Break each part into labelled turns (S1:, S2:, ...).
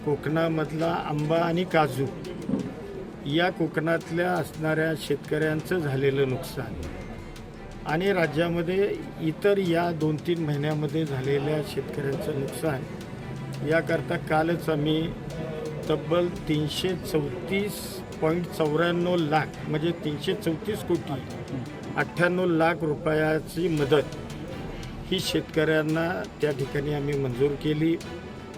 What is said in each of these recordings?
S1: कोकणामधला आंबा आणि काजू या कोकणातल्या असणाऱ्या शेतकऱ्यांचं झालेलं नुकसान आणि राज्यामध्ये इतर या 2-3 महिन्यामध्ये झालेल्या शेतकऱ्यांचं नुकसान याकरता कालच आम्ही तब्बल 334.94 लाख म्हणजे 334 कोटी 98 लाख रुपयाची मदत ही शेतकऱ्यांना त्या ठिकाणी आम्ही मंजूर केली.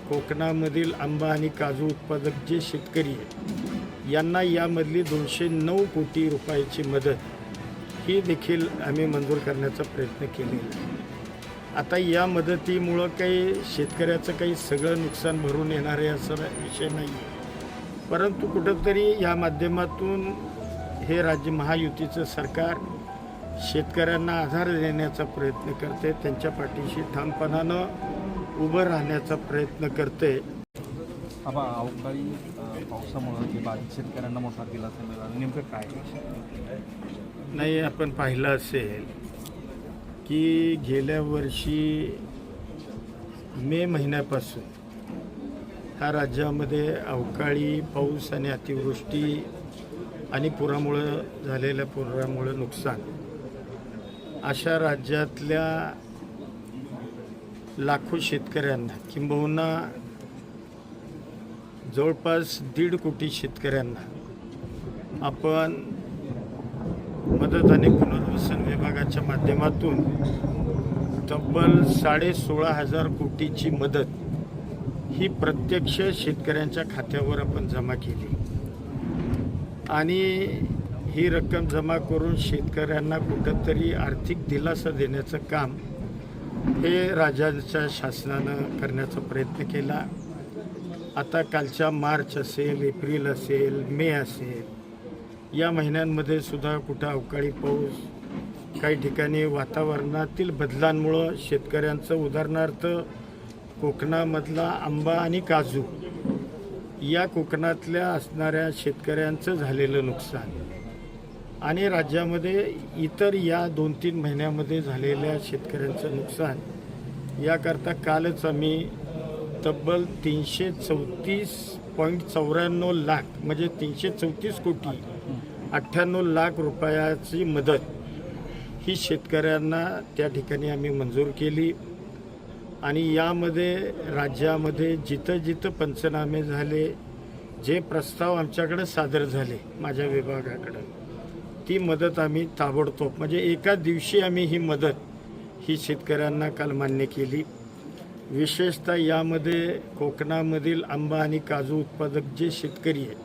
S1: कोकणामधील आंबा आणि काजू उत्पादक जे शेतकरी आहेत यांना यामधली 209 कोटी रुपयाची मदत ही देखील आम्ही मंजूर करण्याचा प्रयत्न केलेला आहे. आता या मदतीमुळं काही शेतकऱ्याचं काही सगळं नुकसान भरून येणार आहे असं विषय नाही आहे, परंतु कुठंतरी या माध्यमातून हे राज्य महायुतीचं सरकार शेतकऱ्यांना आधार देण्याचा प्रयत्न करते, त्यांच्या पाठीशी ठामपणानं उभं राहण्याचा प्रयत्न करते.
S2: आबा अवकाळी पावसामुळे जे बाधित शेतकऱ्यांना मोठा दिलासा मिळाला, नेमकं काय?
S1: नाही, आपण पाहिलं असेल की गेल्या वर्षी मे महिन्यापासून ह्या राज्यामध्ये अवकाळी पाऊस आणि अतिवृष्टी आणि पुरामुळं झालेल्या पुरामुळं नुकसान अशा राज्यातल्या लाखो शेतकऱ्यांना किंबहुना जवळपास 1.5 कोटी शेतकऱ्यांना आपण मदत आणि पुनर्वसन विभागाच्या माध्यमातून तब्बल 16,500 कोटीची मदत ही प्रत्यक्ष शेतकऱ्यांच्या खात्यावर आपण जमा केली आणि ही रक्कम जमा करून शेतकऱ्यांना कुठंतरी आर्थिक दिलासा देण्याचं काम हे राज्याच्या शासनानं करण्याचा प्रयत्न केला. आता कालच्या मार्च असेल, एप्रिल असेल, मे असेल या महिन्यांमध्ये सुद्धा कुठं अवकाळी पाऊस, काही ठिकाणी वातावरणातील बदलांमुळं शेतकऱ्यांचं उदाहरणार्थ कोकणामधला आंबा आणि काजू या कोकणातल्या असणाऱ्या शेतकऱ्यांचं झालेलं नुकसान आणि राज्यामध्ये इतर या 2-3 महिन्यामध्ये झालेल्या शेतकऱ्यांचं नुकसान याकरता कालच आम्ही तब्बल 334.94 लाख म्हणजे 334 कोटी 98 लाख रुपयाची मदत ही शेतकऱ्यांना त्या ठिकाणी आम्ही मंजूर केली आणि यामध्ये राज्यामध्ये जिथं जिथं पंचनामे झाले, जे प्रस्ताव आमच्याकडे सादर झाले माझ्या विभागाकडं, ती मदत आम्ही ताबडतोब म्हणजे एका दिवशी आम्ही ही मदत ही शेतकऱ्यांना काल मान्य केली. विशेषतः यामध्ये कोकणामधील आंबा आणि काजू उत्पादक जे शेतकरी आहेत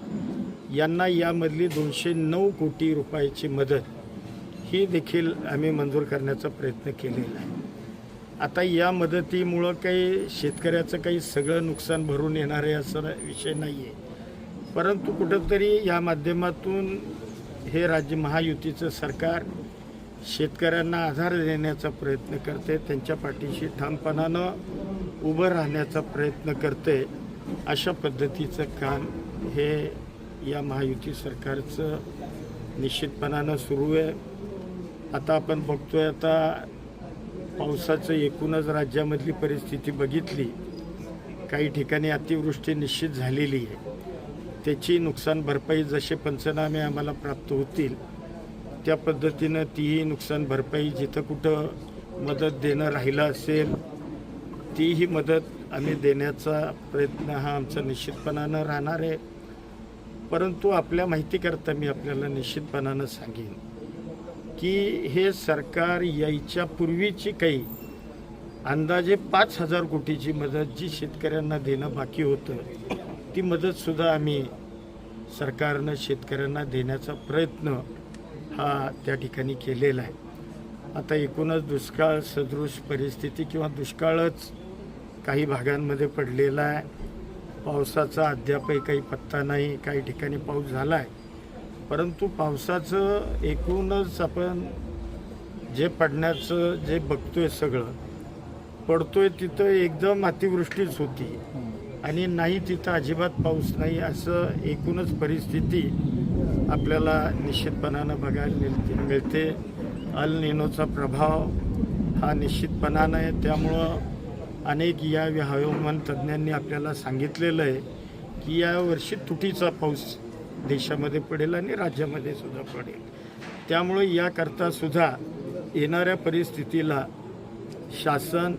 S1: यांना यामधली 209 कोटी रुपयाची मदत ही देखील आम्ही मंजूर करण्याचा प्रयत्न केलेला आहे. आता या मदतीमुळं काही शेतकऱ्याचं काही सगळं नुकसान भरून येणार आहे असं विषय नाही आहे, परंतु कुठंतरी या माध्यमातून हे राज्य महायुतीचं सरकार शेतकऱ्यांना आधार देण्याचा प्रयत्न करते, त्यांच्या पाठीशी ठामपणानं उभं राहण्याचा प्रयत्न करते. अशा पद्धतीचं काम हे या महायुती सरकारचं निश्चितपणानं सुरू आहे. आता आपण बघतोय, आता पावसाचं एकूणच राज्यामधली परिस्थिती बघितली, काही ठिकाणी अतिवृष्टी निश्चित झालेली आहे. त्याची नुकसान भरपाई जसे पंचनामे आम्हाला प्राप्त होतील त्या पद्धतीनं तीही नुकसान भरपाई जिथं कुठं मदत देणं राहिलं असेल तीही मदत आम्ही देण्याचा प्रयत्न हा आमचा निश्चितपणानं राहणार आहे. परंतु आपल्या माहितीकरता मी आपल्याला निश्चितपणानं सांगेन की हे सरकार यायच्या पूर्वीची काही अंदाजे 5,000 कोटीची मदत जी शेतकऱ्यांना देणं बाकी होतं ती मदतसुद्धा आम्ही सरकारनं शेतकऱ्यांना देण्याचा प्रयत्न हा त्या ठिकाणी केलेला आहे. आता एकूणच दुष्काळ सदृश परिस्थिती किंवा दुष्काळच काही भागांमध्ये पडलेला आहे. पावसाचा अद्यापही काही पत्ता नाही, काही ठिकाणी पाऊस झाला आहे, परंतु पावसाचं एकूणच आपण जे पडण्याचं जे बघतोय सगळं पडतोय तिथं एकदम अतिवृष्टीच होती आणि नाही तिथं अजिबात पाऊस नाही, असं एकूणच परिस्थिती आपल्याला निश्चितपणानं बघायला मिळते. अल निनोचा प्रभाव हा निश्चितपणानं आहे. त्यामुळं अनेक या हवामान तज्ज्ञांनी आपल्याला सांगितलेलं आहे की यावर्षी तुटीचा पाऊस देशामध्ये पडेल आणि राज्यामध्ये सुद्धा पडेल. त्यामुळे याकरता सुद्धा येणाऱ्या परिस्थितीला शासन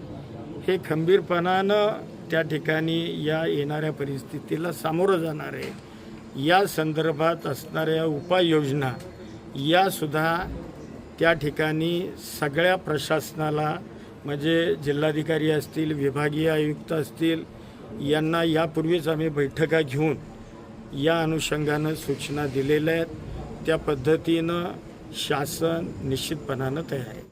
S1: हे खंबीरपणानं त्या ठिकाणी या येणाऱ्या परिस्थितीला सामोरं जाणार आहे. या संदर्भात असणाऱ्या उपाययोजना यासुद्धा त्या ठिकाणी सगळ्या प्रशासनाला म्हणजे जिल्हाधिकारी असतील, विभागीय आयुक्त असतील, यांना यापूर्वीच आम्ही बैठका घेऊन या अनुषंगानं सूचना दिलेल्या आहेत. त्या पद्धतीनं शासन निश्चितपणानं तयार आहे.